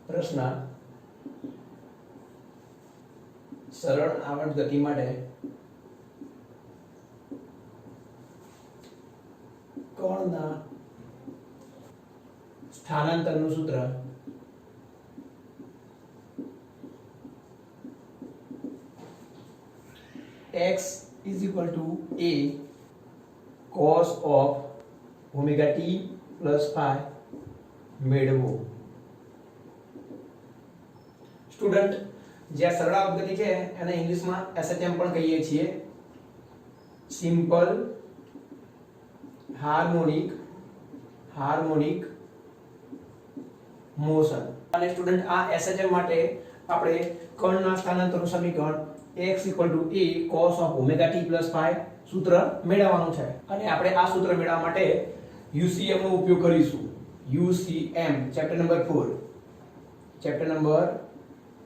પ્રશ્ન સરળ આવર્ત ગતિ માટે કોણના સ્થાનાંતરનું સૂત્ર x is equal to a cos of omega t plus phi મેળવો. સ્ટુડન્ટ, જે આ સરળ આવર્ત ગતિ છે એને ઇંગ્લિશમાં SHM પણ કહીએ છીએ, સિમ્પલ હાર્મોનિક મોશન. અને સ્ટુડન્ટ આ SHM માટે આપણે કણના સ્થાનાંતરનું સમીકરણ x a cos of omega t plus phi સૂત્ર મેળવવાનું છે. અને આપણે આ સૂત્ર મેળવવા માટે UCM નો ઉપયોગ કરીશું. UCM chapter number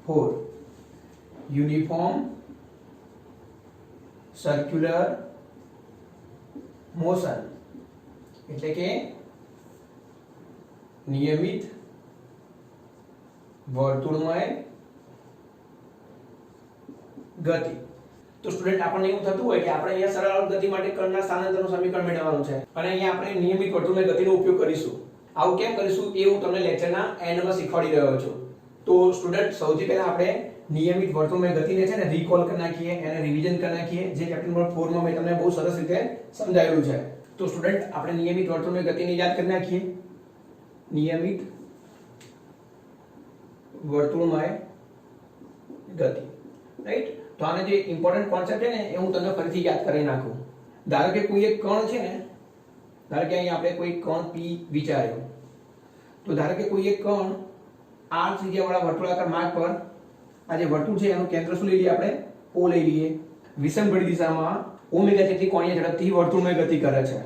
4 uniform circular motion, એટલે કે નિયમિત વર્તુળમય ગતિ. તો સ્ટુડન્ટ આપણને એવું થતું હોય કે આપણે અહીંયા સરળ આવર્ત ગતિ માટે કણના સ્થાનાંતરનું સમીકરણ મેળવવાનું છે અને અહીંયા આપણે નિયમિત વર્તુળમય ગતિનો ઉપયોગ કરીશું. આવું કેમ કરીશું એ હું તમને લેક્ચરના એન્ડમાં શીખવાડી રહ્યો છું. તો સ્ટુડન્ટ, સૌથી પહેલા આપણે નિયમિત વર્તુળમય ગતિને છે ને રીકોલ કરી નાખીએ, એને રિવિઝન કરી નાખીએ, જે ચેપ્ટર નંબર 4 માં મેં તમને બહુ સરસ રીતે સમજાવ્યું છે. તો સ્ટુડન્ટ, આપણે નિયમિત વર્તુળમય ગતિને યાદ કરી નાખીએ. નિયમિત વર્તુળમય ગતિ, રાઈટ? તો આને જે ઇમ્પોર્ટન્ટ કોન્સેપ્ટ છે ને એ હું તમને ફરીથી યાદ કરી નાખું. ધારો કે કોઈ એક કણ છે ને, ધારો કે અહીં આપણે કોઈ કણ P વિચાર્યો, તો ધારો કે કોઈ એક કણ r ત્રિજ્યાવાળા વર્તુળાકાર માર્ગ પર આ જે વર્તુળ છે એનું કેન્દ્ર શું લઈ લઈએ આપણે? O લઈ લઈએ. વિષમઘડી દિશામાં ઓમેગા જેટલી કોણીય ઝડપથી વર્તુળમય ગતિ કરે છે.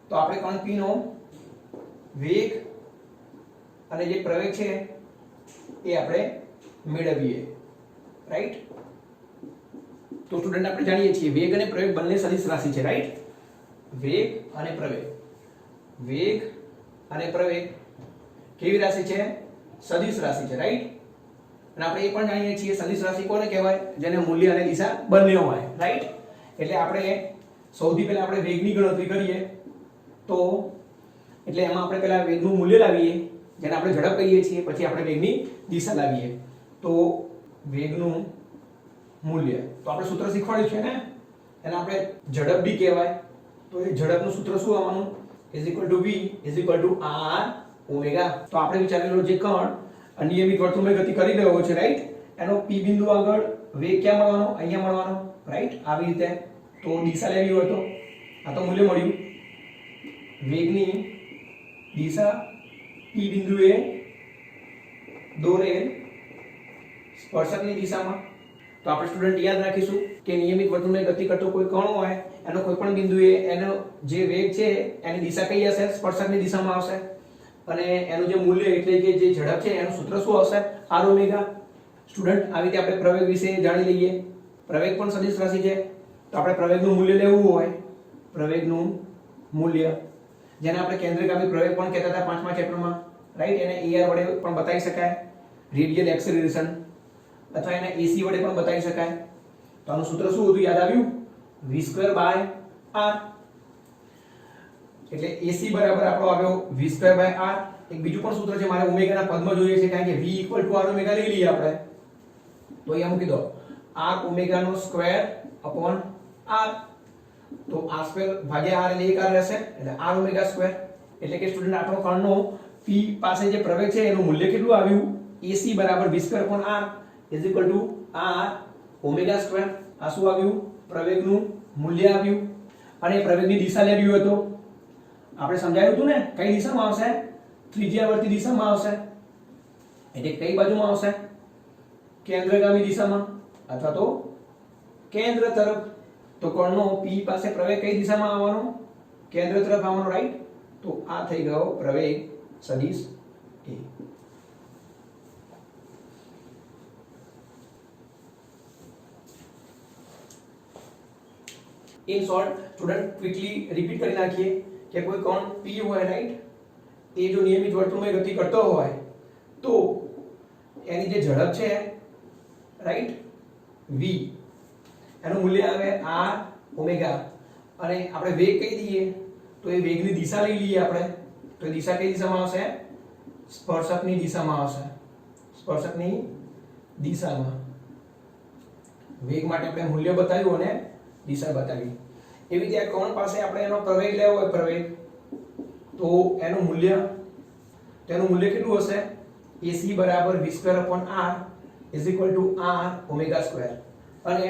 તો આપણે કણ P નો વેગ અને જે પ્રવેગ છે એ આપણે મેળવીએ, રાઈટ? તો સ્ટુડન્ટ, આપણે જાણીએ છીએ વેગ અને પ્રવેગ બંને સદિશ રાશિ છે, રાઈટ? વેગ અને પ્રવેગ કેવી રાશિ છે? સદિશ રાશિ છે, રાઈટ? અને આપણે એ પણ જાણીએ છીએ સદિશ રાશિ કોને કહેવાય? જેને મૂલ્ય અને દિશા બંને હોય, રાઈટ? એટલે આપણે સૌથી પહેલા આપણે વેગની ગણતરી કરીએ. તો એટલે એમાં આપણે પહેલા વેગનું મૂલ્ય લાવીએ, જેને આપણે ઝડપ કહીએ છીએ, પછી આપણે વેગની દિશા લાવીએ. તો વેગનું મૂલ્ય, તો આપણે સૂત્ર શીખવાડ્યું છે ને, એને આપણે ઝડપ બી કહેવાય. તો એ ઝડપનું સૂત્ર શું આવવાનું? v r omega. તો આપણે વિચારેલો જે કણ અનિયમિત વર્તુળમય ગતિ કરી રહ્યો છે, રાઈટ? એનો P બિંદુ આગળ વેગ ક્યાં મળવાનો? અહીંયા મળવાનો, રાઈટ? આવી રીતે. તો દિશા લેવી હોય તો આ તો મૂલ્ય મળ્યું. વેગની દિશા P બિંદુએ દોરેલ સ્પર્શકની દિશામાં. તો આપણે સ્ટુડન્ટ યાદ રાખીશું કે નિયમિત વર્તુળમય ગતિ કરતો કોઈ કણ હોય એનો કોઈ પણ બિંદુએ એનો જે વેગ છે એની દિશા કઈ હશે? સ્પર્શકની દિશામાં આવશે. અને એનું જે મૂલ્ય એટલે કે જે ઝડપ છે એનું સૂત્ર શું આવશે? r omega. સ્ટુડન્ટ, આવી રીતે આપણે પ્રવેગ વિશે જાણી લઈએ. પ્રવેગ પણ સદિશ રાશિ છે. તો આપણે પ્રવેગનું મૂલ્ય લેવું હોય, પ્રવેગનું મૂલ્ય, જેને આપણે કેન્દ્રગામી પ્રવેગ પણ કહેતા હતા 5મા ચેપ્ટરમાં, રાઈટ? એને AR વડે પણ બતાવી શકાય, રેડિયલ એક્સેલરેશન, અથવા એને AC વડે પણ બતાવી શકાય. તો આનું સૂત્ર શું હતું? યાદ આવ્યું? v²/r. એટલે AC બરાબર આપણો આવ્યો v²/r. એક બીજું પણ સૂત્ર છે, મારે ઓમેગાના પદમાં જોઈએ છે, કારણ કે v = r ઓમેગા લઈ લઈએ આપણે. તો અહીંયા મૂકી દો r ઓમેગાનો સ્ક્વેર અપોન r. તો r² ભાગ્યા r એટલે 1 r રહેશે, એટલે r ઓમેગા સ્ક્વેર. એટલે કે સ્ટુડન્ટ, આપણો કણનો P પાસે જે પ્રવેગ છે એનું મૂલ્ય કેટલું આવ્યું? AC બરાબર v²/r r ઓમેગા સ્ક્વેર. આ શું આવ્યું? પ્રવેગનું મૂલ્ય આવ્યું. અને પ્રવેગની દિશા લેવી હોય તો આપણે સમજાયું હતું ને, કઈ દિશામાં આવશે? ત્રિજ્યાવર્તી દિશામાં આવશે. એટલે કઈ બાજુમાં આવશે? કેન્દ્રગામી દિશામાં, અથવા તો કેન્દ્ર તરફ. તો કણનો P પાસે પ્રવેગ કઈ દિશામાં આવવાનો? કેન્દ્ર તરફ આવવાનો, રાઈટ? તો આ થઈ ગયો પ્રવેગ સદિશ A. In short, student quickly repeat કરી નાખીએ કે કોઈ કોણ P હોય, રાઈટ? એ જો નિયમિત વર્તુળમાં ગતિ કરતો હોય તો એની જે ઝડપ છે રાઈટ v એનું મૂલ્ય આવે r ઓમેગા અને આપણે વેગ કહી દઈએ તો એ વેગની દિશા લઈ લઈએ આપણે તો એ દિશા કઈ દિશામાં આવશે સ્પર્શકની દિશામાં આવશે સ્પર્શકની દિશામાં વેગ માટે આપણે મૂલ્ય બતાવ્યું અને દિશા બતાવી એવી રીતે આ કોણ પાસે આપણે એનો પ્રવેગ લેવો હોય પ્રવેગ તો એનું મૂલ્ય કેટલું હશે AC બરાબર v²/r r ઓમેગા સ્ક્વેર અને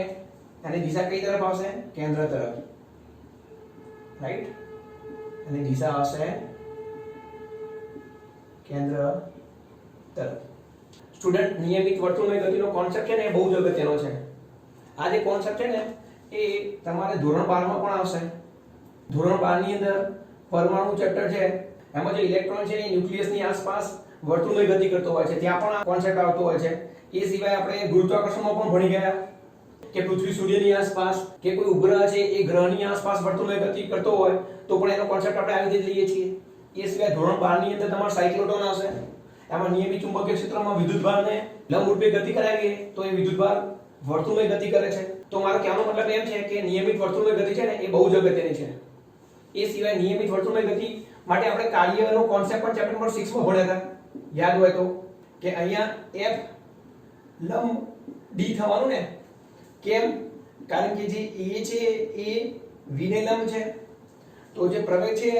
એની દિશા કઈ તરફ આવશે કેન્દ્ર તરફ રાઈટ અને દિશા આવશે કેન્દ્ર તરફ સ્ટુડન્ટ નિયમિત વર્તુળમય ગતિનો કોન્સેપ્ટ છે ને એ બહુ જ અગત્યનો છે આ જે કોન્સેપ્ટ છે ને એ તમારે ધોરણ 12 માં પણ આવશે ધોરણ 12 ની અંદર પરમાણુ ચેપ્ટર છે એમાં જે ઇલેક્ટ્રોન છે એ ન્યુક્લિયસની આસપાસ વર્તુળમય ગતિ કરતો હોય છે ત્યાં પણ આ કોન્સેપ્ટ આવતો હોય છે એ સિવાય આપણે ગુરુત્વાકર્ષણમાં પણ ભણી ગયા કે પૃથ્વી સૂર્યની આસપાસ કે કોઈ ઉપગ્રહ છે એ ગ્રહની આસપાસ વર્તુળમય ગતિ કરતો હોય તો પણ એનો કોન્સેપ્ટ આપણે આવી રીતે લઈએ છીએ એ સિવાય ધોરણ 12 ની અંદર તમારો સાયક્લોટોન આવશે એમાં નિયમિત ચુંબકીય ક્ષેત્રમાં વિદ્યુતભારને લંબરૂપે ગતિ કરાવીએ તો એ વિદ્યુતભાર વર્તુળમય ગતિ કરે છે તો મારો કહેવાનો મતલબ એમ છે કે નિયમિત વર્તુળમય ગતિ છે ને એ બહુ જ અગત્યની છે એ સિવાય નિયમિત વર્તુળમય ગતિ માટે આપણે કાર્યનો કોન્સેપ્ટ પણ ચેપ્ટર નંબર 6 માં ભણ્યા હતા યાદ હોય તો કે અહીંયા f લંબ d થવાનું ને કેમ કારણ કે જે a છે એ v ને લંબ છે તો જે પ્રવેગ છે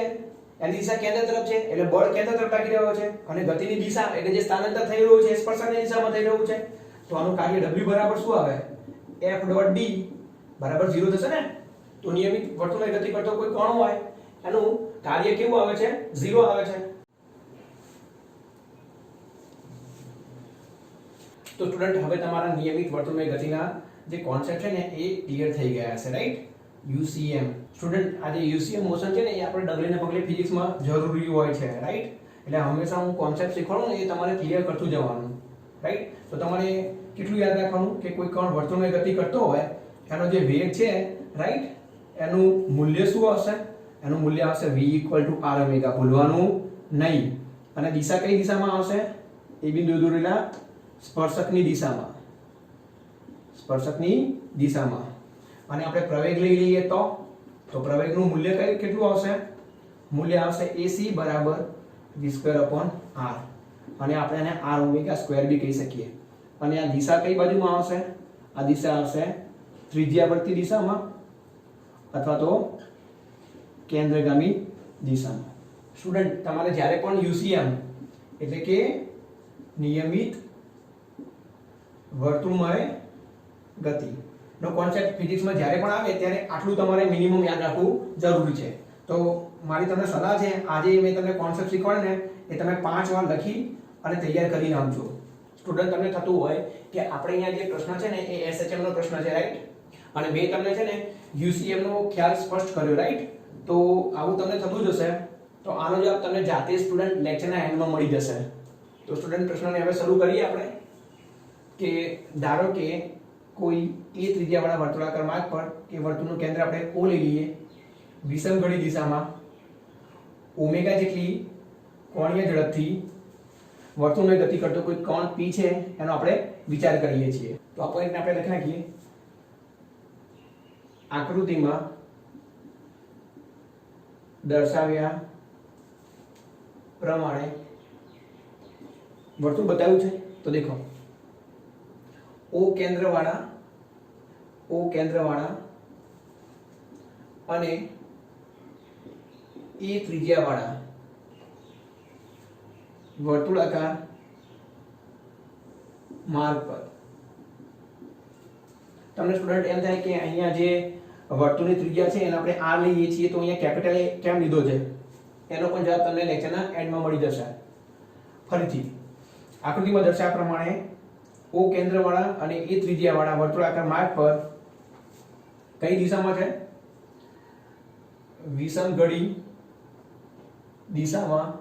એની દિશા કેન્દ્ર તરફ છે એટલે બળ કેન્દ્ર તરફ લાગી રહ્યો છે અને ગતિની દિશા એટલે જે સ્થાનાંતર થઈ રહ્યું છે સ્પર્શકની દિશામાં થઈ રહ્યું છે તો આનું કાર્ય w બરાબર શું આવે f ડોટ d બરાબર 0 થશે ને તો નિયમિત વર્તુળમય ગતિ કરતો કોઈ કોણ હોય એનું કાર્ય કેવું આવે છે 0 આવે છે તો સ્ટુડન્ટ હવે તમારા નિયમિત વર્તુળમય ગતિના જે કોન્સેપ્ટ છે ને એ ક્લિયર થઈ ગયા છે રાઈટ UCM સ્ટુડન્ટ આ જે UCM મોશન છે ને એ આપણે ડગલે પગલે ફિઝિક્સમાં જરૂરી હોય છે રાઈટ એટલે હંમેશા હું કોન્સેપ્ટ શીખવાડું ને એ તમારે ક્લિયર કરતું જવાનું રાઈટ તો તમારે કેટલું યાદ રાખવાનું કે કોઈ કણ વર્તુળમય ગતિ કરતો હોય એનો જે વેગ છે રાઈટ એનું મૂલ્ય શું આવશે એનું મૂલ્ય આવશે v r ઓમેગા ભૂલવાનું નહીં અને દિશા કઈ દિશામાં આવશે એ બિંદુ દોરેલા સ્પર્શકની દિશામાં અને આપણે પ્રવેગ લઈ લઈએ તો પ્રવેગનું મૂલ્ય કેટલું આવશે મૂલ્ય આવશે AC બરાબર v²/r અને આપણે એને r ઓમેગા સ્ક્વેર બી કહી શકીએ અને આ દિશા કઈ બાજુમાં આવશે આ દિશા આવશે ત્રિજ્યાવર્તી દિશામાં અથવા તો કેન્દ્રગામી દિશામાં સ્ટુડન્ટ તમારે જ્યારે પણ UCM એટલે કે નિયમિત વર્તુળમય ગતિ નો કોન્સેપ્ટ ફિઝિક્સમાં જ્યારે પણ આવે ત્યારે આટલું તમારે મિનિમમ યાદ રાખવું જરૂરી છે તો મારી તમને સલાહ છે આજે મેં તમને કોન્સેપ્ટ શીખવાડે ને એ તમે 5 વાર લખી અને તૈયાર કરી નાખજો સ્ટુડન્ટ તમને થતું હોય કે આપણે અહીંયા જે પ્રશ્ન છે ને એ SHM નો પ્રશ્ન છે રાઈટ અને મેં તમને છે ને UCM નો ખ્યાલ સ્પષ્ટ કર્યો રાઈટ તો આવું તમને થતું જ હશે તો આનો જવાબ તમને જાતે સ્ટુડન્ટ લેક્ચરના એન્ડમાં મળી જશે તો સ્ટુડન્ટ પ્રશ્નને હવે શરૂ કરીએ આપણે કે ધારો કે કોઈ a ત્રિજ્યાવાળા વર્તુળાકાર માર્ગ પર કે વર્તુળનું કેન્દ્ર આપણે O લઈ લઈએ વિષમઘડી દિશામાં ઓમેગા જેટલી કોણીય ઝડપથી વર્તુળમય ગતિ કરતો કોઈ કોણ p છે એનો આપણે વિચાર કરીએ છીએ તો આ પોઈન્ટને આપણે લખી નાખીએ આકૃતિમાં દર્શાવ્યા પ્રમાણે વર્તુળ બતાવ્યું છે તો દેખો O કેન્દ્રવાળા અને A ત્રિજ્યાવાળા વર્તુળાકાર માર્ગ પર તમને સ્ટુડન્ટ એમ થાય કે અહીંયા જે વર્તુળની ત્રિજ્યા છે એને આપણે r લઈએ છીએ તો અહીંયા કેપિટલ A કેમ લીધો છે એનો પણ જવાબ તમને લેક્ચરના એન્ડમાં મળી જશે ફરીથી આકૃતિમાં દર્શાવ્યા પ્રમાણે O કેન્દ્રવાળા અને A ત્રિજ્યાવાળા વર્તુળાકાર માર્ગ પર કઈ દિશામાં છે વિષમઘડી દિશામાં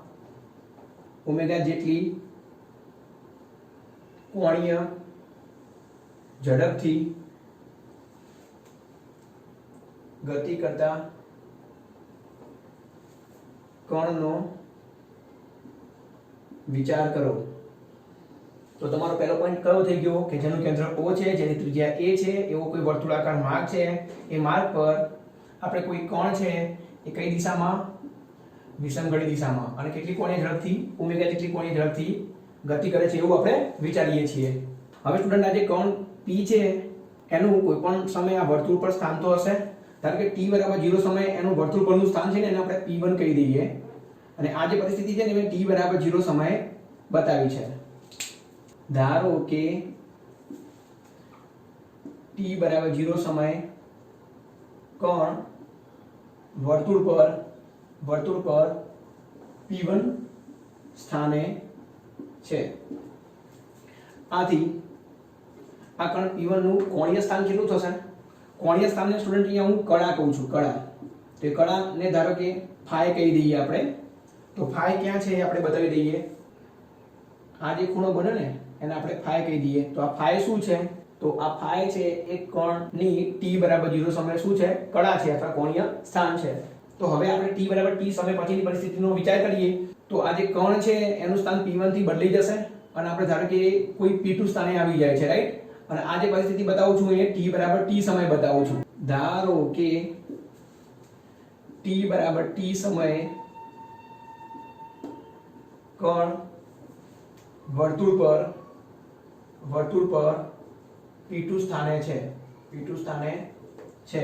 ઓમેગા જેટલી કોણીય ઝડપથી ગતિ કરતા કણનો વિચાર કરો તો તો તમારો પહેલો પોઈન્ટ કયો થઈ ગયો કે જેનું કેન્દ્ર O છે, જેની ત્રિજ્યા A છે, એવો કોઈ વર્તુળાકાર માર્ગ છે, એ માર્ગ પર આપણે કોઈ કોણ છે એ કઈ દિશામાં, વિષમઘડી દિશામાં, અને કેટલી કોણીય ઝડપથી, ઓમેગા જેટલી કોણીય ઝડપથી ગતિ કરે છે એવું આપણે વિચારીએ છીએ. હવે સ્ટુડન્ટ, આ જે કોણ P છે એનું કોઈ પણ સમય આ વર્તુળ પર સ્થાન તો હશે. ધારો કે t બરાબર 0 સમયે એનું વર્તુળ પરનું સ્થાન છે ને એને આપણે P1 કહી દઈએ, અને આ જે પરિસ્થિતિ છે ને મેં t બરાબર 0 સમયે બતાવી છે. ધારો કે t બરાબર 0 સમયે કોણ વર્તુળ પર P1 સ્થાને છે. આથી આ કણ P1 નું કોણીય સ્થાન કેટલું થશે? કોણીય સ્થાનને સ્ટુડન્ટ અહીંયા હું કળા કહું છું, કળા. તો એ કળાને ધારો કે phi કહી દઈએ આપણે. તો phi ક્યાં છે એ આપણે બતાવી દઈએ. આ જે ખૂણો બને ને એને આપણે phi કહી દઈએ. તો આ phi શું છે? તો આ phi છે એક કોણની t બરાબર 0 સમયે શું છે? કળા છે અથવા કોણીય સ્થાન છે. તો હવે આપણે t બરાબર t સમય પછીની પરિસ્થિતિનો વિચાર કરીએ તો આ જે કોણ છે એનું સ્થાન P1 થી બદલી જશે અને આપણે ધારો કે કોઈ P2 સ્થાને આવી જાય છે, રાઈટ? અને આ જે પરિસ્થિતિ બતાવું છું એ t બરાબર t સમય બતાવું છું. ધારો કે t બરાબર t સમયે કોણ વર્તુળ પર P2 સ્થાને છે.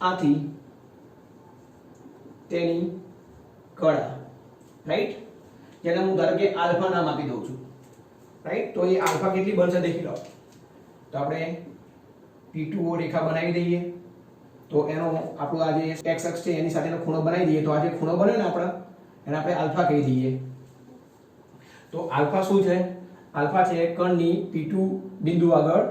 આથી તેની કળા, રાઈટ, જેને હું ધારો કે આલ્ફા નામ આપી દઉં છું, રાઈટ? તો એ આલ્ફા કેટલી બનશે દેખી લો. તો આપણે P2O રેખા બનાવી દઈએ. તો એનો આપણો આ જે x અક્ષ છે એની સાથેનો ખૂણો બનાવી દઈએ. તો આ જે ખૂણો બને ને આપણે એને આપણે આલ્ફા કહી દઈએ. તો આલ્ફા શું છે? આલ્ફા છે કણની P2 બિંદુ આગળ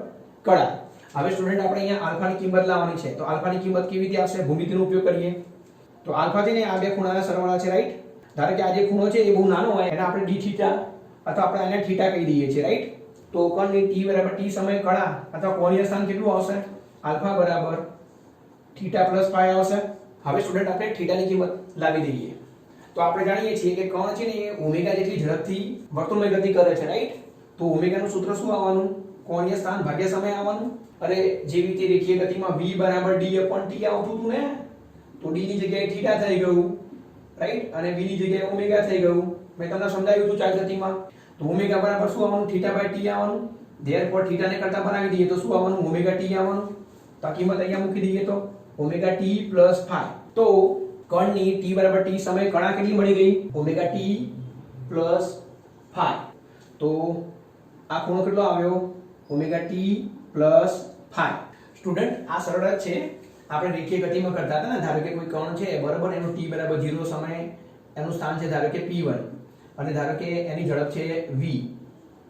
કળા. હવે સ્ટુડન્ટ આપણે અહીંયા આલ્ફાની કિંમત લાવવાની છે. તો આલ્ફાની કિંમત કેવી રીતે આવશે? ભૂમિતિનો ઉપયોગ કરીએ. તો આલ્ફા છે ને આ બે ખૂણાના સરવાળા છે, રાઈટ? ધારો કે આ જે ખૂણો છે એ બહુ નાનો હોય એને આપણે d થીટા અથવા આપણે આને થીટા કહી દઈએ છીએ, રાઈટ? તો કોણની t બરાબર t સમયે કળા અથવા કોણીય સ્થાન કેટલું આવશે? આલ્ફા બરાબર થીટા પ્લસ phi આવશે. હવે સ્ટુડન્ટ આપણે થીટાની કિંમત લાવી દઈએ. તો આપણે જાણીએ છીએ કે કોણ છે ને એ ઓમેગા જેટલી ઝડપથી વર્તુળમાં ગતિ કરે છે, રાઈટ? તો ઓમેગાનું સૂત્ર શું આવવાનું? કોણીય સ્થાન ભાગ્યા સમય આવવાનું. અને જેવી રીતે રેખીય ગતિમાં v બરાબર d upon t આવતું હતું ને, તો d ની જગ્યાએ થીટા થઈ ગયું, રાઈટ? અને v ની જગ્યાએ ઓમેગા થઈ ગયું. મેં તમને સમજાવ્યું હતું ચાલ ગતિમાં. તો ઓમેગા બરાબર શું આવવાનું? થીટા બાય t આવવાનું. ધેરફોર થીટાને કરતા બનાવી દઈએ તો શું આવવાનું? ઓમેગા t આવવાનું. તો આ કિંમત અહીંયા મૂકી દઈએ તો ઓમેગા t પ્લસ phi. તો કણની t બરાબર t સમયે કળા કેટલી મળી ગઈ? Omega t plus phi. તો આ ખૂણો કેટલો આવ્યો? Omega t plus phi. Student, આ સરળ જ છે. આપણે રેખીય ગતિમાં કરતા હતા ને, ધારો કે કોઈ કણ છે બરાબર, એનું t બરાબર 0 સમયે એનું સ્થાન છે ધારો કે P1 અને ધારો કે એની ઝડપ છે v,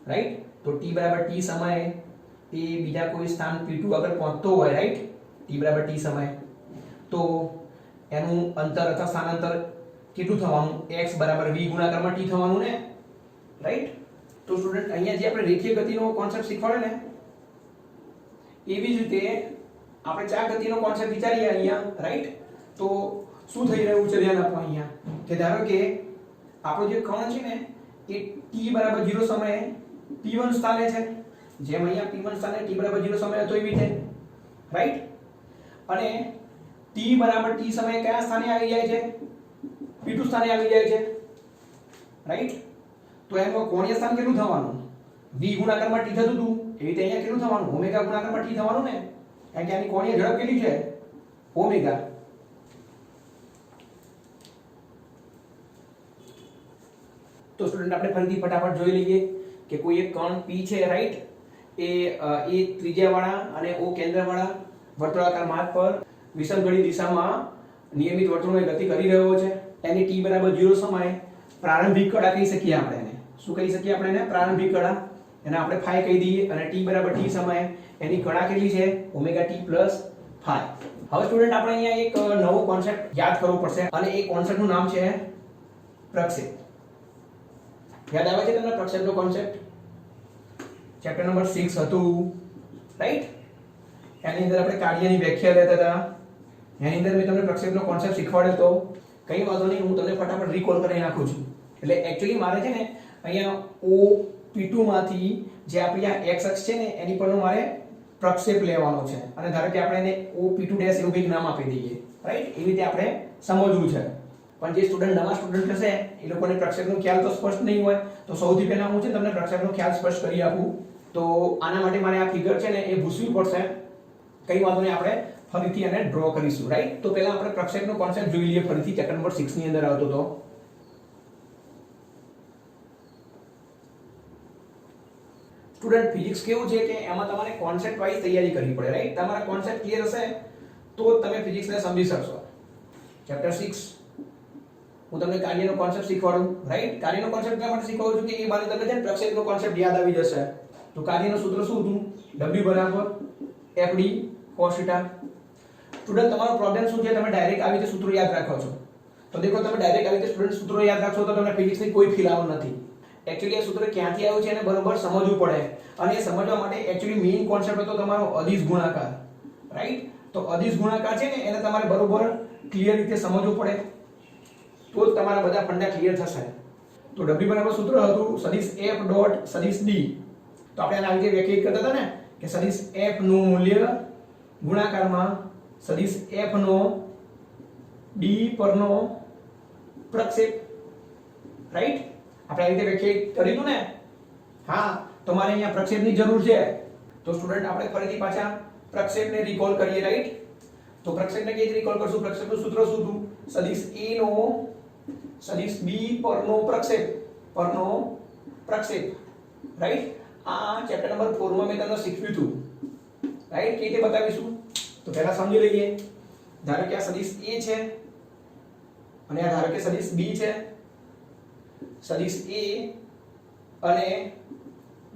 રાઈટ? તો t બરાબર t સમયે એ બીજા કોઈ સ્થાન P2 આગળ પહોંચતો હોય, રાઈટ? t બરાબર t સમયે તો એનું અંતર અથવા સ્થાનાંતર કેટલું થવાનું? x બરાબર v ગુણાકારમાં t થવાનું ને, રાઈટ? તો સ્ટુડન્ટ અહીંયા જે આપણે રેખીય ગતિનો કોન્સેપ્ટ શીખવાડે ને એવી જ રીતે આપણે ચાર ગતિનો કોન્સેપ્ટ વિચારીએ અહીંયા, રાઈટ? તો શું થઈ રહ્યું છે ધ્યાન આપો અહીંયા કે ધારો કે આપણો જે કણ છે ને એ t બરાબર 0 સમયે P1 સ્થાને છે. જેમ અહીંયા P1 સ્થાને t બરાબર 0 સમયે હતો એવી રીતે, રાઈટ? અને t બરાબર t સમયે કયા સ્થાને આવી જાય છે? P2 સ્થાને આવી જાય છે, રાઈટ? તો એમાં કોણીય સ્થાન કેટલું થવાનું? v ગુણાકારમાં t થતું હતું એવી રીતે અહીંયા કેટલું થવાનું? ઓમેગા ગુણાકારમાં t થવાનું ને, કારણ કે આની કોણીય ઝડપ કેટલી છે? ઓમેગા. તો સ્ટુડન્ટ આપણે ફરીથી ફટાફટ જોઈ લઈએ કે કોઈ એક કણ P છે, રાઈટ? એ ત્રિજ્યાવાળા અને O કેન્દ્રવાળા વર્તુળાકાર માર્ગ પર વિષમઘડી દિશામાં નિયમિત વર્તુળમાં ગતિ કરી રહ્યો છે. એની t બરાબર 0 સમયે પ્રારંભિક કળા કહી શકીએ આપણે એને. શું કહી શકીએ આપણે એને? પ્રારંભિક કળા. એને આપણે phi કહી દઈએ. અને t બરાબર t સમયે એની કળા કેટલી છે? Omega t plus phi. હવે સ્ટુડન્ટ આપણે અહીંયા એક નવો કોન્સેપ્ટ યાદ કરવો પડશે અને એ કોન્સેપ્ટનું નામ છે પ્રક્ષેપ. યાદ આવે છે તમને પ્રક્ષેપનો કોન્સેપ્ટ? ચેપ્ટર નંબર 6 હતું, રાઈટ? એની અંદર આપણે કાર્યની વ્યાખ્યા લેતા હતા. એની અંદર મેં તમને પ્રક્ષેપનો કોન્સેપ્ટ શીખવાડ્યો તો. કઈ વાંધો નહીં, હું તમને ફટાફટ રીકોલ કરી નાખું છું. એટલે એક્ચ્યુઅલી મારે છે ને અહીંયા O P2 માંથી જે આપણી આ x અક્ષ છે ને એની પરનો મારે પ્રક્ષેપ લેવાનો છે અને ધારો કે આપણે એને OP2' એવું કંઈક નામ આપી દઈએ, રાઈટ? એવી રીતે આપણે સમજવું છે. પણ જે સ્ટુડન્ટ નવા સ્ટુડન્ટ હશે એ લોકોને પ્રક્ષેપનો ખ્યાલ તો સ્પષ્ટ નહીં હોય, તો સૌથી પહેલા હું છે તમને પ્રક્ષેપનો ખ્યાલ સ્પષ્ટ કરી આપું. તો આના માટે મારે આ ફિગર છે ને એ ભૂસવી પડશે. કઈ વાંધો નહીં, આપણે ફરીથી આને ડ્રો કરીશું, રાઈટ? તો પહેલા આપણે પ્રક્ષેપનો કોન્સેપ્ટ જોઈ લઈએ ફરીથી. ચેપ્ટર નંબર 6 ની અંદર આવતો તો સ્ટુડન્ટ ફિઝિક્સ કેવું છે કે એમાં તમારે કોન્સેપ્ટ વાઇઝ તૈયારી કરવી પડે, રાઈટ? તમારા કોન્સેપ્ટ ક્લિયર હશે તો તમે ફિઝિક્સને સમજી શકશો. ચેપ્ટર 6 હું તમને કાર્યનો કોન્સેપ્ટ શીખવાડું, રાઈટ? કાર્યનો કોન્સેપ્ટ એટલા માટે શીખવાડું છું કે એ બાને તમને છે ને પ્રક્ષેપનો કોન્સેપ્ટ યાદ આવી જશે. તો કાર્યનું સૂત્ર શું હતું? W FD cos θ. સ્ટુડન્ટ તમારો પ્રોબ્લેમ શું છે? તમે ડાયરેક્ટ આવી રીતે સૂત્રો યાદ રાખો છો. તો દેખો, તમે ડાયરેક્ટ આવી રીતે સ્ટુડન્ટ સૂત્રો યાદ રાખશો તો તમને ફિઝિક્સની કોઈ ફીલ આવવાનું નથી. એક્ચ્યુઅલી આ સૂત્ર ક્યાંથી આવ્યું છે એને બરોબર સમજવું પડે, અને એ સમજવા માટે એક્ચ્યુઅલી મેઇન કોન્સેપ્ટ હતો તમારો અદિશ ગુણાકાર, રાઈટ? તો અદિશ ગુણાકાર છે ને એને તમારે બરોબર ક્લિયર રીતે સમજવું પડે તો જ તમારા બધા ફંડા ક્લિયર થશે. તો W બરાબર સૂત્ર હતું સદિશ F ડોટ સદિશ D. તો આપણે આના વિશે વ્યાખ્યાયિત કરતા હતા ને કે સદિશ F નું મૂલ્ય ગુણાકારમાં સદિશ F નો D પરનો પ્રક્ષેપ, રાઈટ? આપણે આ રીતે વ્યાખ્યાયિત કર્યું ને. હા, તો મારે અહીંયા પ્રક્ષેપની જરૂર છે. તો સ્ટુડન્ટ આપણે ફરીથી પાછા પ્રક્ષેપને રિકોલ કરીએ, રાઈટ? તો પ્રક્ષેપને કેવી રીતે રિકોલ કરશું? પ્રક્ષેપનું સૂત્ર શું હતું? સદિશ A નો સદિશ B પરનો પ્રક્ષેપ, રાઈટ? આ ચેપ્ટર નંબર 4 માં મેં તમને શીખવ્યું હતું, રાઈટ? કેવી રીતે બતાવીશું? તો પહેલા સમજી લઈએ. ધારો કે આ સદિશ A છે અને આ ધારો કે સદિશ B છે. સદિશ A અને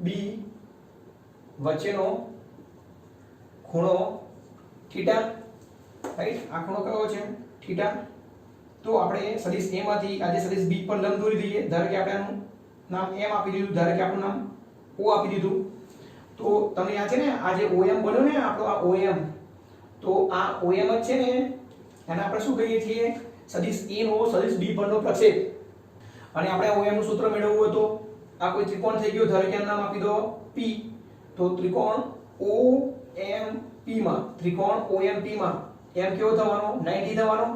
B વચ્ચેનો ખૂણો થીટા, રાઈટ? આ ખૂણો કયો છે? થીટા. તો આપણે સદિશ A માંથી આજે સદિશ B પર લંબ દોરી દઈએ. ધારો કે આપણે આનું નામ M આપી દીધું, ધારો કે આપણું નામ O આપી દીધું. તો તમને યાદ છે ને આ જે OM બન્યો ને આપણો આ OM, તો આ OM જ છે ને એને આપણે શું કહીએ છીએ? સદિશ A નો સદિશ B પરનો પ્રક્ષેપ. અને આપણે OM નું સૂત્ર મેળવવું હતું. આ કોઈ ત્રિકોણ થઈ ગયો, ધારો કે આનું નામ આપી દો P. તો ત્રિકોણ OMP માં, ત્રિકોણ OMP માં M કેવો થવાનો? 90 થવાનો.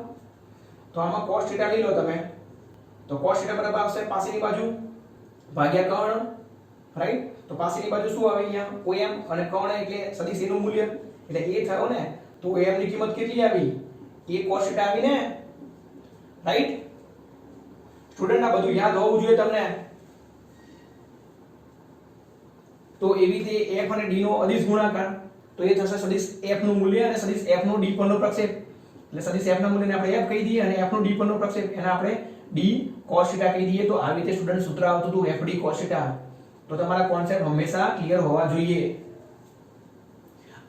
તો આમાં cos θ લઈ લો તમે. તો cos θ બરાબર આવશે પાસેની બાજુ ભાગ્યા કર્ણ, રાઈટ? તો પાસેની બાજુ શું આવે અહીંયા? OM અને કર્ણ એટલે સદિશ A નું મૂલ્ય એટલે A થયો ને. તો OM ની કિંમત કેટલી આવી? A cos θ આવી ને, રાઈટ? સ્ટુડન્ટ આ બધું યાદ હોવું જોઈએ તમને. તો એવી રીતે F અને D નો અદિશ ગુણાકાર, તો એ થશે સદિશ F નું મૂલ્ય અને સદિશ F નો D પરનો પ્રક્ષેપ. એટલે સદિશ F ના મૂલ્યને આપણે F કહી દઈએ અને F નો D પરનો પ્રક્ષેપ એને આપણે D cos θ કહી દઈએ. તો આવી રીતે સ્ટુડન્ટ સૂત્ર આવતું હતું FD cos θ. તો તમારા કોન્સેપ્ટ હંમેશા ક્લિયર હોવા જોઈએ.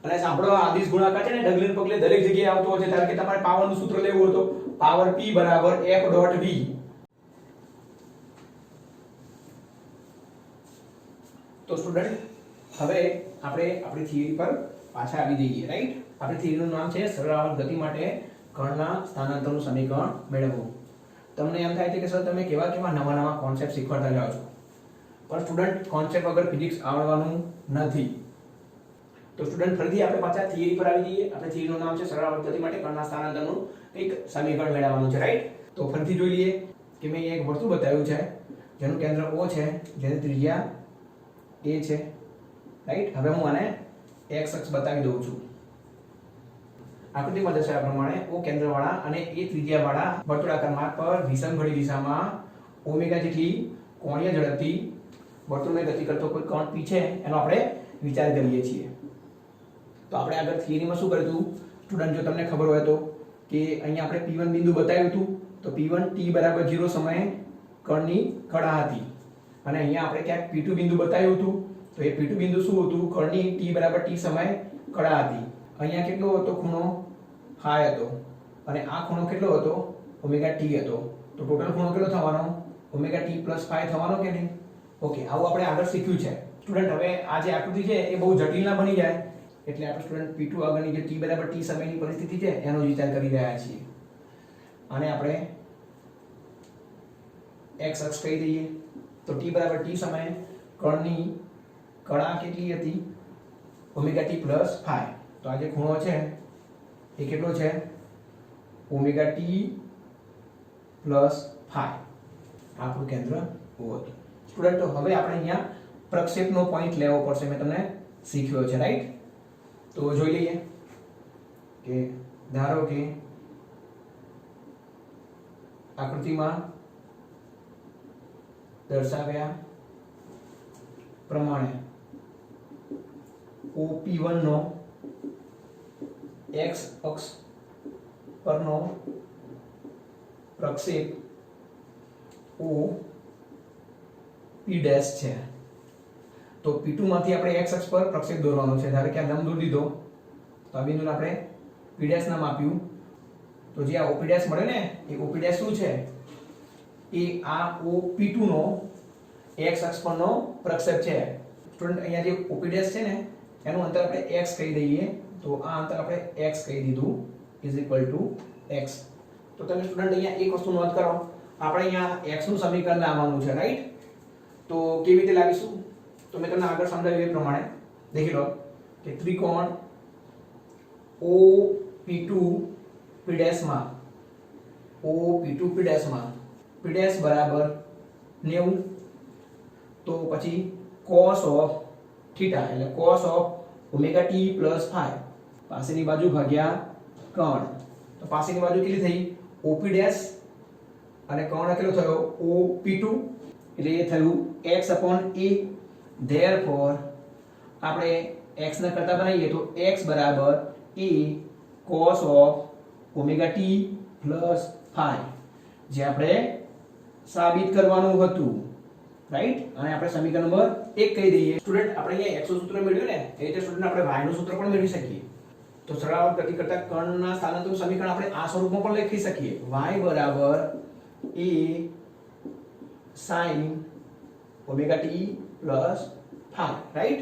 અને સાંભળો, આ અદિશ ગુણાકાર છે ને ડગલે પગલે દરેક જગ્યાએ આવતો હોય છે. ધારો કે તમારે પાવરનું સૂત્ર લેવું હોય તો પાવર P બરાબર F ડોટ V. તો સ્ટુડન્ટ હવે આપણે આપણી થિયરી પર પાછા આવી જઈએ, રાઈટ? આપણી થિયરીનું નામ છે સરળાવર્ત ગતિ માટે કર્ણના સ્થાનાંતરનું સમીકરણ મેળવવું. તમને એમ થાય છે કે સર તમે કેવા નવા કોન્સેપ્ટ શીખવાડતા જાઓ છો, પણ સ્ટુડન્ટ કોન્સેપ્ટ વગર ફિઝિક્સ આવડવાનું નથી. તો સ્ટુડન્ટ ફરીથી આપણે પાછા થિયરી પર આવી જઈએ. આપણી થિયરીનું નામ છે સરળાવર્ત ગતિ માટે કર્ણના સ્થાનાંતરનું એક સમીકરણ મેળવવાનું છે, રાઈટ? તો ફરીથી જોઈ લઈએ કે મેં એક વર્તુળ બતાવ્યું છે જેનું કેન્દ્ર O છે, જેની ત્રિજ્યા A છે, રાઈટ? હવે હું આને x અક્ષ બતાવી દઉં છું. આકૃતિમાં દર્શાવ્યા પ્રમાણે O કેન્દ્રવાળા અને A ત્રિજ્યાવાળા વર્તુળાકાર માર્ગ પર વિષમઘડી દિશામાં ઓમેગા જેટલી કોણીય ઝડપથી વર્તુળની ગતિ કરતો કોઈ કણ P છે એનો આપણે વિચાર કરીએ છીએ. તો આપણે આગળ થિયરીમાં શું કર્યું હતું સ્ટુડન્ટ? જો તમને ખબર હોય તો કે અહીંયા આપણે P1 બિંદુ બતાવ્યું હતું. તો P1 t બરાબર 0 સમયે કણની કળા હતી અને અહીંયા આપણે ક્યાંક P2 બિંદુ બતાવ્યું હતું. તો એ P2 બિંદુ શું હતું? કણની t બરાબર t સમયે કળા હતી. અહીંયા કેટલો હતો ખૂણો? phi હતો. અને આ ખૂણો કેટલો હતો? ઓમેગા t હતો. તો ટોટલ ખૂણો કેટલો થવાનો? ઓમેગા t + phi થવાનો કે નહીં? ઓકે, આવું આપણે આગળ શીખ્યું છે. સ્ટુડન્ટ હવે આ જે આકૃતિ છે એ બહુ જટિલ ના બની જાય એટલે આપણે સ્ટુડન્ટ P2 આગળની જે t બરાબર t સમયની પરિસ્થિતિ છે એનો વિચાર કરી રહ્યા છીએ. આને આપણે x અક્ષ કહી દઈએ. તો t બરાબર t સમયે કર્ણની કળા કેટલી હતી ઓમેગા ટી પ્લસ ફાઈ. તો આ જે ખૂણો છે એ કેટલો છે ઓમેગા ટી પ્લસ ફાઈ. આપણું કેન્દ્ર O હતું. સ્ટુડન્ટ તો હવે આપણે અહીંયા પ્રક્ષેપનો પોઈન્ટ લેવો પડશે. મેં તમને શીખ્યો છે રાઈટ. તો જોઈ લઈએ કે ધારો કે આકૃતિમાં દર્શાવ્યા પ્રમાણે OP1 નો x અક્ષ પરનો પ્રક્ષેપ OP' છે. તો P2 માંથી આપણે x અક્ષ પર પ્રક્ષેપ દોરવાનો છે. ધારો કે આ લંબ દોરી દીધો તો આ બિંદુને આપણે P' નામ આપ્યું. તો જે આ OP' મળે ને એ OP' શું છે એ આ OP2 નો x અક્ષ પરનો પ્રક્ષેપ છે. સ્ટુડન્ટ અહીંયા જે OP' છે ને એનું અંતર આપણે x કહી દઈએ. તો આ અંતર આપણે x કહી દીધું = x. તો તમે સ્ટુડન્ટ અહીંયા એક વસ્તુ નોંધ કરો, આપણે અહીંયા x નું સમીકરણ લાવવાનું છે રાઈટ. તો કેવી રીતે લાવીશું? તો મેં તમને આગળ સમજાવ્યું એ પ્રમાણે દેખી લો કે ત્રિકોણ OP2 P' માં P' બરાબર 90. તો પછી cos ઓફ થીટા એટલે cos of omega t plus phi પાસેની બાજુ ભાગ્યા કર્ણ. તો પાસેની બાજુ કેટલી થઈ OP' અને કર્ણ કેટલો થયો OP2 એટલે એ થયું x/a. ધેરફોર આપણે x ના કરતા બનાવીએ તો x બરાબર a cos of omega t plus phi જે આપણે સાબિત કરવાનું હતું રાઈટ. અને આપણે સમીકરણ નંબર 1 કહી દઈએ. સ્ટુડન્ટ આપણે અહીંયા x નું સૂત્ર મેળવ્યું ને એ રીતે સ્ટુડન્ટ આપણે y નું સૂત્ર પણ મેળવી શકીએ. તો સરળાવર્ત ગતિ કરતા કર્ણના સ્થાનાંતરનું સમીકરણ આપણે આ સ્વરૂપમાં પણ લખી શકીએ. y બરાબર a sin omega t plus phi right.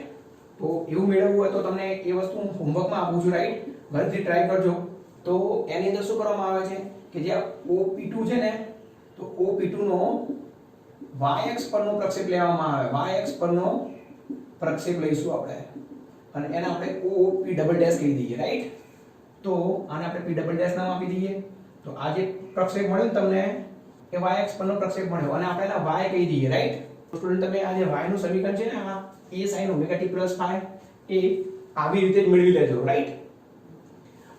તો એવું મેળવવું હોય તો તમને એ વસ્તુ હું હોમવર્કમાં આપું છું રાઈટ. ઘરેથી ટ્રાય કરજો. તો એની અંદર શું કરવામાં આવે છે કે જે OP2 છે ને તો OP2 નો y અક્ષ પરનો પ્રક્ષેપ લેવામાં આવે. y અક્ષ પરનો પ્રક્ષેપ લઈશું આપણે અને એને આપણે OP' કહી દઈએ રાઈટ. તો આને આપણે P' નામ આપી દઈએ. તો આ જે પ્રક્ષેપ મળ્યો ને તમને એ y અક્ષ પરનો પ્રક્ષેપ મળ્યો અને આપણે એના y કહી દઈએ રાઈટ. તો સ્ટુડન્ટ તમે આ જે y નું સમીકરણ છે ને આ a sin omega t plus phi એ આવી રીતે જ મેળવી લેજો રાઈટ.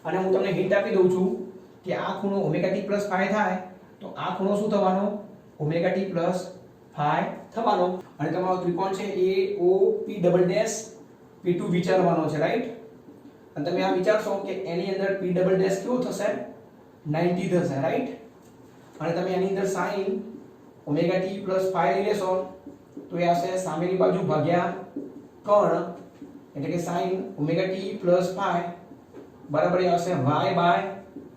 અને હું તમને હિન્ટ આપી દઉં છું કે આ ખૂણો ઓમેગા ટી પ્લસ ફાઈ થાય તો આ ખૂણો શું થવાનો ઓમેગા ટી પ્લસ ફાઈ થવાનો. અને તમારો ત્રિકોણ છે AOP' P2 વિચારવાનો છે રાઈટ. અને તમે આ વિચારશો કે એની અંદર P' કેવું થશે 90 થશે રાઈટ. અને તમે એની અંદર sin omega t plus phi લઈ લેશો તો એ આવશે સામેની બાજુ ભાગ્યા કર્ણ એટલે કે sin omega t plus phi બરાબર આવશે y બાય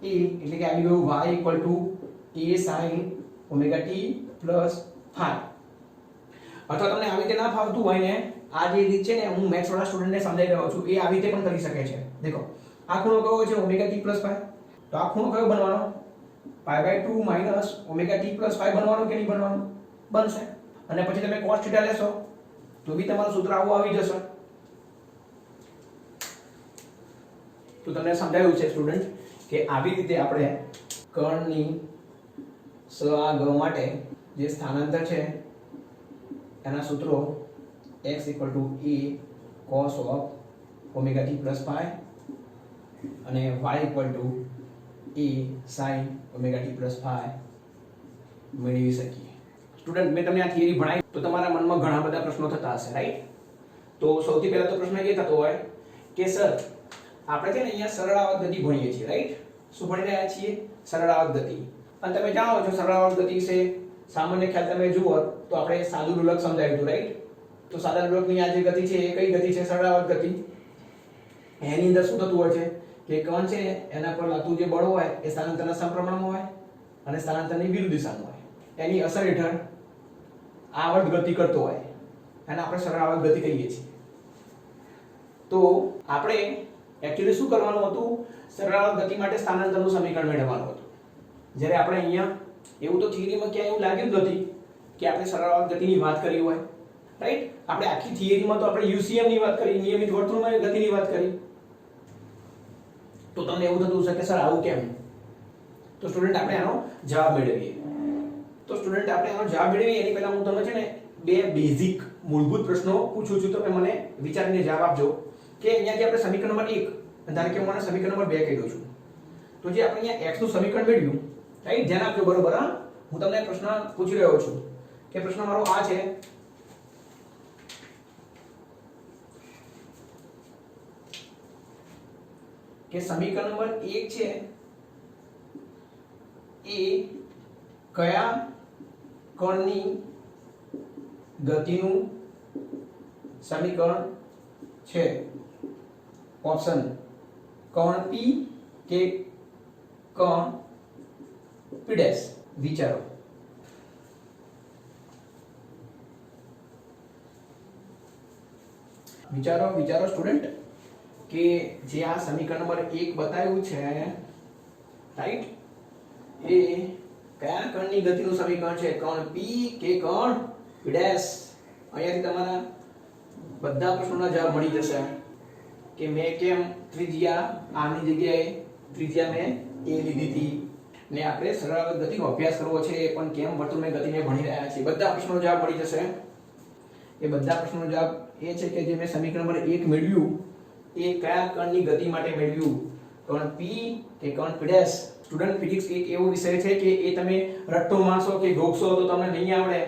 a એટલે કે આવી ગયું y = a sin omega t plus phi. અથવા તમને આવી રીતે ના ફાવતું હોય ને આ જે રીત છે ને હું મેથ્સ વાળા સ્ટુડન્ટને સમજાવી રહ્યો છું એ આવી રીતે પણ કરી શકે છે. દેખો આ ખૂણો કયો છે ઓમેગા ટી પ્લસ ફાઈ. તો આ ખૂણો કયો બનવાનો π/2 minus omega t plus phi બનવાનો કે નહીં બનવાનો બનશે. અને પછી તમે cos થીટા લેશો તો બી તમારું સૂત્ર આવું આવી જશે. તો તમને સમજાયું છે સ્ટુડન્ટ કે આવી રીતે આપણે કર્ણની સઆગ માટે જે સ્થાનાંતર છે એના સૂત્રો x = a cos of omega t plus phi અને y = a sin omega t plus phi મેળવી શકીએ. સ્ટુડન્ટ મેં તમને આ થિયરી ભણાવી તો તમારા મનમાં ઘણા બધા પ્રશ્નો થતા હશે રાઈટ. તો સૌથી પહેલા તો પ્રશ્ન એ થતો હોય કે સર આપણે છે ને અહીંયા સરળાવર્ત ગતિ ભણીએ છીએ રાઈટ. શું ભણી રહ્યા છીએ સરળાવર્ત ગતિ. અને તમે જાણો છો સરળાવર્ત ગતિ વિશે સામાન્ય ખ્યાલ તમે જુઓ તો આપણે સાદું લોલક સમજાવ્યું હતું રાઈટ. તો સાદા લોલકની આ જે ગતિ છે એ કઈ ગતિ છે સરળાવર્ત ગતિ. એની અંદર શું થતું હોય છે કે કણ છે એના પર લાગતું જે બળ હોય એ સ્થાનાંતરના સમપ્રમાણમાં હોય અને સ્થાનાંતરની વિરુદ્ધ દિશામાં હોય. એની અસર હેઠળ આવર્ત ગતિ કરતો હોય અને આપણે સરળાવર્ત ગતિ કહીએ છીએ. તો આપણે એક્ચ્યુઅલી શું કરવાનું હતું સરળાવર્ત ગતિ માટે સ્થાનાંતરનું સમીકરણ મેળવવાનું હતું. જ્યારે આપણે અહીંયા એવું તો થિયરીમાં ક્યાંય એવું લાગ્યું જ નથી કે આપણે સરળાવર્ત ગતિની વાત કરી હોય રાઈટ. આપણે આખી થિયરીમાં તો આપણે યુસીએમ ની વાત કરી, નિયમિત વર્તુળમાં ગતિની વાત કરી. તો તમને એવું થતું હશે કે સર આવું કેમ? તો સ્ટુડન્ટ આપણે આનો જવાબ મેળવીએ. તો સ્ટુડન્ટ આપણે આનો જવાબ મેળવીએ એની પહેલા હું તમને છે ને બે બેઝિક મૂળભૂત પ્રશ્નો પૂછું છું, તમે મને વિચારીને જવાબ આપજો કે અહીંયાથી આપણે સમીકરણ નંબર 1 ધારો કે હું આને સમીકરણ નંબર 2 કહી દઉં છું. તો જે આપણે અહીંયા x નું સમીકરણ મેળવ્યું, રાઈટ, ધ્યાન આપજો બરોબર. હા, હું તમને પ્રશ્ન પૂછી રહ્યો છું કે પ્રશ્ન મારો આ છે કે સમીકરણ નંબર 1 છે એ કયા કણની ગતિનું સમીકરણ છે? ઓપ્શન કણ P કે કણ P ડેશ. વિચારો. વિચારો સ્ટુડન્ટ કે જે આ સમીકરણ નંબર 1 બતાવ્યું છે, રાઈટ, એ કયા કણની ગતિનું સમીકરણ છે? કણ P કે કણ P ડેશ. અહીંયાથી તમારા બધા પ્રશ્નોના જવાબ મળી જશે કે મેં કેમ ત્રિજ્યા આની જગ્યાએ ત્રિજ્યા મેં a લીધી હતી ને આપણે સરળ ગતિનો અભ્યાસ કરવો છે પણ કેમ વર્તુળમય ગતિને ભણી રહ્યા છીએ. બધા પ્રશ્નોનો જવાબ મળી જશે. એ બધા પ્રશ્નોનો જવાબ એ છે કે જે મેં સમીકરણ નંબર 1 મેળવ્યું એ કયા કણની ગતિ માટે મેળવ્યું? કણ P કે કણ P ડેશ. સ્ટુડન્ટ, ફિઝિક્સ એક એવો વિષય છે કે એ તમે રટ્ટો મારશો કે ગોખશો તો તમને નહીં આવડે.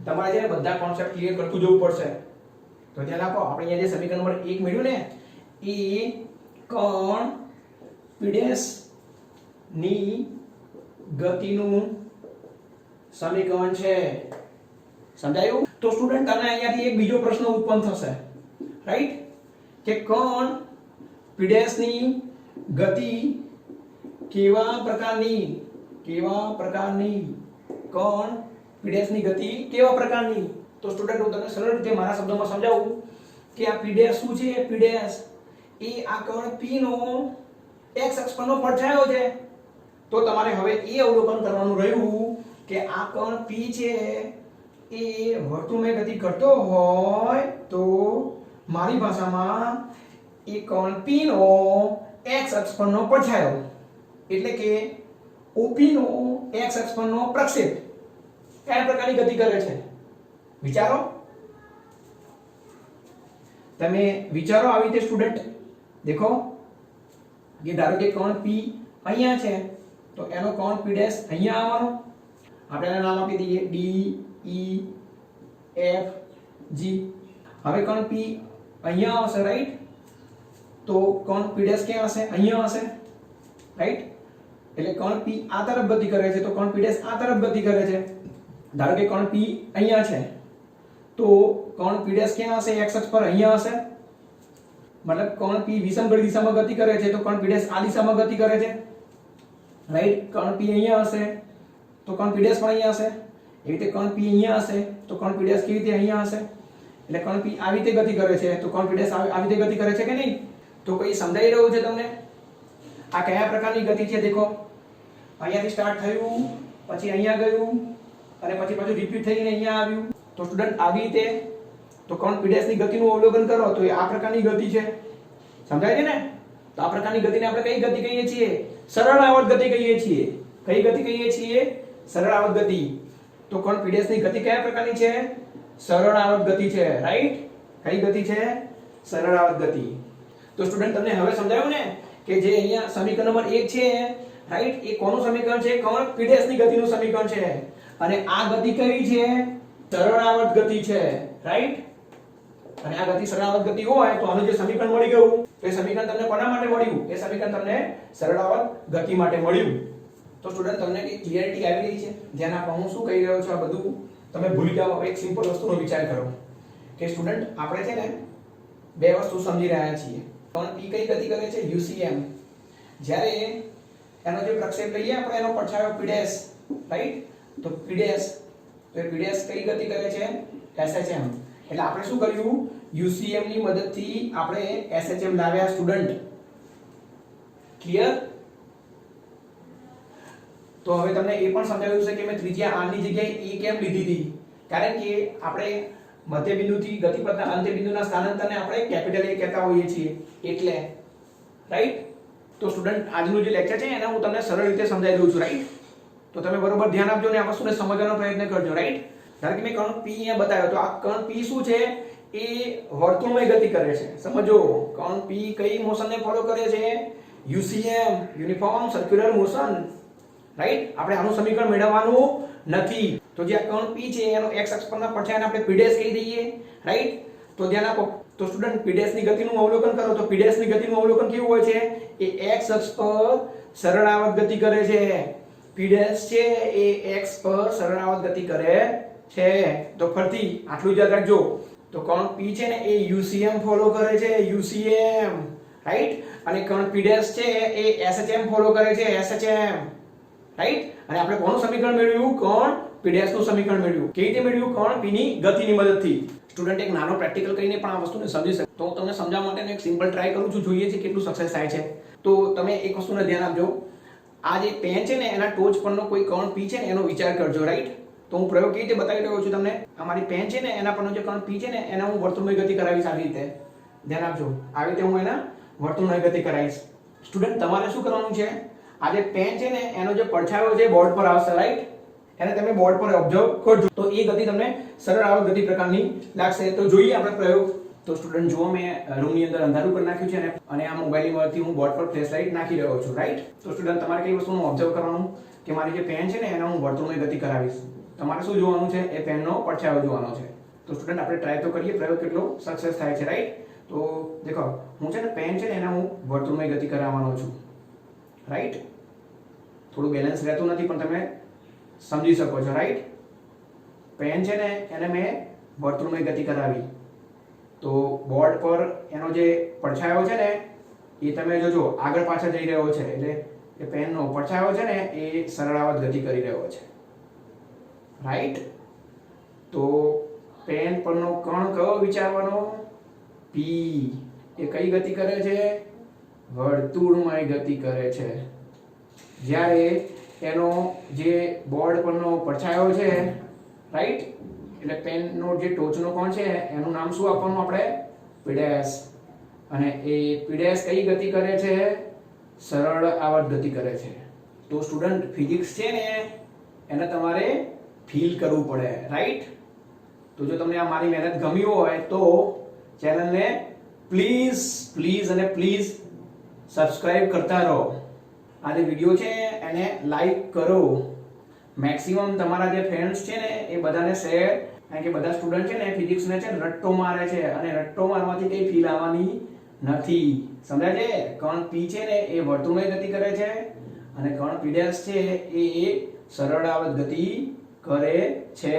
તમારે છે ને બધા કોન્સેપ્ટ ક્લિયર કરતું જવું પડશે. તો ધ્યાન આપો, આપણે અહીંયા જે સમીકરણ નંબર 1 મેળવ્યું ને એ કણ P ડેશ ની ગતિનું સમીકરણ છે. સમજાયું? તો સ્ટુડન્ટ તમને અહીંયાથી એક બીજો પ્રશ્ન ઉત્પન્ન થશે, રાઈટ, કે કણ P ડેશ ની ગતિ કેવા પ્રકારની કણ P ડેશ ની ગતિ કેવા પ્રકારની? તો સ્ટુડન્ટ હું તમને સરળ રીતે મારા શબ્દોમાં સમજાવું કે આ P ડેશ શું છે? P ડેશ એ આ કણ P નો x અક્ષ પરનો પડછાયો છે. તો તમારે હવે એ અવલોકન કરવાનું રહ્યું કે આ કણ P છે એ વર્તુળમય ગતિ કરતો હોય તો મારી ભાષામાં એ કણ P નો x અક્ષ પરનો પડછાયો એટલે કે OP નો x અક્ષ પરનો પ્રક્ષેપ કયા પ્રકારની ગતિ કરે છે? વિચારો. તમે વિચારો આવી રીતે સ્ટુડન્ટ. દેખો, ये ધારો કે કોણ P અહીંયા છે તો એનો કોણ P ડેશ અહીંયા આવવાનો. આપણે એનું નામ આપી દઈએ D E F G. હવે કોણ P અહીંયા આવશે, રાઈટ, તો કોણ P ડેશ ક્યાં હશે? અહીંયા હશે, રાઈટ. એટલે કોણ P આ તરફ ગતિ કરે છે તો કોણ P ડેશ આ તરફ ગતિ કરે છે. ધારો કે કોણ P અહીંયા છે તો કોણ P ડેશ ક્યાં હશે? x અક્ષ પર અહીંયા હશે. मतलब कोण P विषमगढ़ दिशाમાં ગતિ કરે છે તો કોણ P ડેશ આ દિશામાં ગતિ કરે છે, રાઈટ. કોણ P અહીંયા હશે તો કોણ P ડેશ પણ અહીંયા હશે. એવી રીતે કોણ P અહીંયા હશે તો કોણ P ડેશ કેવી રીતે અહીંયા હશે. એટલે કોણ P આવી રીતે ગતિ કરે છે તો કોણ P ડેશ આવી રીતે ગતિ કરે છે કે નહીં? તો કોઈ સમજાઈ રહ્યું છે તમને? આ કયા પ્રકારની ગતિ છે? દેખો, અહીંયાથી સ્ટાર્ટ થયું, પછી અહીંયા ગયું અને પછી પાછું રિપીટ થઈને અહીંયા આવ્યું. તો સ્ટુડન્ટ આવી રીતે તો કોણ P ડેશ ની ગતિનું અવલોકન કરો તો એ આ પ્રકારની ગતિ છે. સમજાય છે ને? તો આ પ્રકારની ગતિને આપણે કઈ ગતિ કહીએ છીએ? સરળ આવર્ત ગતિ કહીએ છીએ. કઈ ગતિ કહીએ છીએ? સરળ આવર્ત ગતિ. તો કોણ P ડેશ ની ગતિ કયા પ્રકારની છે? સરળ આવર્ત ગતિ છે, રાઈટ. કઈ ગતિ છે? સરળ આવર્ત ગતિ. તો સ્ટુડન્ટ તમને હવે સમજાયું ને કે જે અહીંયા સમીકરણ નંબર 1 છે, રાઈટ, એ કોનું સમીકરણ છે? કોણ P ડેશ ની ગતિનું સમીકરણ છે. અને આ ગતિ કઈ છે? સરળ આવર્ત ગતિ છે, રાઈટ. અને આ ગતિ સરળ આવર્ત ગતિ હોય તો આનું જે સમીકરણ મળી ગયું એ સમીકરણ તમને કોના માટે મળ્યું? એ સમીકરણ તમને સરળ આવર્ત ગતિ માટે મળ્યું. તો સ્ટુડન્ટ તમને એક ક્લિયરિટી આવી રહી છે? ધ્યાન આપો, હું શું કહી રહ્યો છું આ બધું તમે ભૂલી જાઓ. એક સિમ્પલ વસ્તુનો વિચાર કરો કે સ્ટુડન્ટ આપણે છે ને બે વસ્તુ સમજી રહ્યા છીએ. કોણ P કઈ ગતિ કરે છે? UCM. જ્યારે એનો જે પ્રક્ષેપ લઈએ આપણે એનો પડછાયો P ડેશ, રાઈટ. તો P ડેશ, તો એ P ડેશ કઈ ગતિ કરે છે? SHM. એટલે આપણે શું કર્યું? UCM ની મદદથી આપણે SHM લાવ્યા સ્ટુડન્ટ. ક્લિયર? તો હવે તમને એ પણ સમજાવ્યું છે કે મેં ત્રિજ્યા r ની જગ્યાએ e કેમ લીધી હતી. કારણ કે આપણે મધ્યબિંદુથી ગતિપથના અંત્યબિંદુના સ્થાનાંતરને આપણે કેપિટલ A કહેતા હોઈએ છીએ એટલે રાઈટ. તો સ્ટુડન્ટ આજનું જે લેક્ચર છે એને હું તમને સરળ રીતે સમજાવી દઉં છું રાઈટ. તો તમે બરોબર ધ્યાન આપજો ને આ વસ્તુને સમજવાનો પ્રયત્ન કરજો રાઈટ. ધારો કે મેં કર્ણ P અહીંયા બતાવ્યો તો આ કર્ણ P શું છે એ વર્તુળમય ગતિ કરે છે. સમજો કર્ણ P કઈ મોશનને ફોલો કરે છે UCM uniform circular motion right. આપણે આનું સમીકરણ મેળવવાનું નથી. તો જે આ કર્ણ P છે એનો x અક્ષ પરના પડછાયાને આપણે P' કહી દઈએ રાઈટ. તો ધ્યાન આપો. તો સ્ટુડન્ટ P' ની ગતિનું અવલોકન કરો તો P' ની ગતિનું અવલોકન કેવું હોય છે એ x અક્ષ પર સરળાવર્ત ગતિ કરે છે. P' છે એ x પર સરળાવર્ત ગતિ કરે છે. તો ફરીથી આટલું યાદ રાખજો. તો કર્ણ P છે ને એ UCM ફોલો કરે છે UCM રાઈટ. અને કર્ણ P' છે એ SHM ફોલો કરે છે SHM રાઈટ. અને આપણે કોનું સમીકરણ મેળવ્યું કર્ણ P' નું સમીકરણ મેળવ્યું. કેવી રીતે મેળવ્યું કર્ણ P ની ગતિની મદદથી. સ્ટુડન્ટ એક નાનો પ્રેક્ટિકલ કરીને પણ આ વસ્તુને સમજી શકે. તો હું તમને સમજાવવા માટે એક સિમ્પલ ટ્રાય કરું છું, જોઈએ છે કેટલું સક્સેસ થાય છે. તો તમે એક વસ્તુને ધ્યાન આપજો. આ જે પેન છે ને એના ટોચ પરનો કોઈ કર્ણ P છે ને એનો વિચાર કરજો રાઈટ. તો હું પ્રયોગ કેવી રીતે બતાવી રહ્યો છું તમને. આ મારી પેન છે ને એના પરનો જે કર્ણ P છે ને એના હું વર્તુળમય ગતિ કરાવીશ આવી રીતે. ધ્યાન આપજો. આવી રીતે હું એના વર્તુળમય ગતિ કરાવીશ. સ્ટુડન્ટ તમારે શું કરવાનું છે આ જે પેન છે ને એનો જે પડછાયો છે બોર્ડ પર આવશે રાઈટ. એને તમે બોર્ડ પર ઓબ્ઝર્વ કરજો તો એ ગતિ તમને સરળ આવર્ત ગતિ પ્રકારની લાગશે. તો જોઈએ આપણે પ્રયોગ. તો સ્ટુડન્ટ જુઓ મેં રૂમની અંદર અંધારું કરી નાખ્યું છે અને આ મોબાઈલની મદદથી હું બોર્ડ પર ફ્લેશ લાઇટ નાખી રહ્યો છું રાઈટ. તો સ્ટુડન્ટ તમારે કઈ વસ્તુનું ઓબ્ઝર્વ કરવાનું કે મારી જે પેન છે ને એનો હું વર્તુળમય ગતિ કરાવીશ. તમારે શું જોવાનું છે એ પેનનો પડછાયો જોવાનો છે. તો સ્ટુડન્ટ આપણે ટ્રાય તો કરીએ પ્રયોગ કેટલો સક્સેસ થાય છે રાઈટ. તો દેખો હું છે ને પેન છે ને એને હું વર્તુળમય ગતિ કરાવવાનો છું રાઈટ. થોડું બેલેન્સ રહેતું નથી પણ તમે સમજી શકો છો રાઈટ. પેન છે ને એને મેં વર્તુળમય ગતિ કરાવી. તો બોર્ડ પર એનો જે પડછાયો છે ને એ તમે જોજો આગળ પાછળ જઈ રહ્યો છે એટલે એ પેનનો પડછાયો છે ને એ સરળાવર્ત ગતિ કરી રહ્યો છે રાઈટ. તો પેન પરનો કણ કયો વિચારવાનો P એ કઈ ગતિ કરે છે વર્તુળમય ગતિ કરે છે. જ્યારે એનો જે બોર્ડ પરનો પડછાયો છે રાઈટ એટલે પેનનો જે ટોચનો કોણ છે એનું નામ શું આપવાનું આપણે P'. અને એ P' કઈ ગતિ કરે છે સરળ આવર્ત ગતિ કરે છે. તો સ્ટુડન્ટ ફિઝિક્સ છે ને એને તમારે ફીલ કરવું પડે રાઈટ. તો જો તમને આ મારી મહેનત ગમી હોય તો ચેનલને પ્લીઝ અને પ્લીઝ સબસ્ક્રાઇબ કરતા રહો. આ જે વિડિયો છે એને લાઈક કરો. મેક્સિમમ તમારા જે ફ્રેન્ડ્સ છે ને એ બધાને શેર. કારણ કે બધા સ્ટુડન્ટ છે ને ફિઝિક્સને છે રટ્ટો મારે છે અને રટ્ટો મારવાથી કઈ ફીલ આવવાની નથી. સમજાય છે. કર્ણ P છે ને એ વર્તુળમય ગતિ કરે છે અને કર્ણ P' છે એ સરળ આવર્ત ગતિ કરે છે.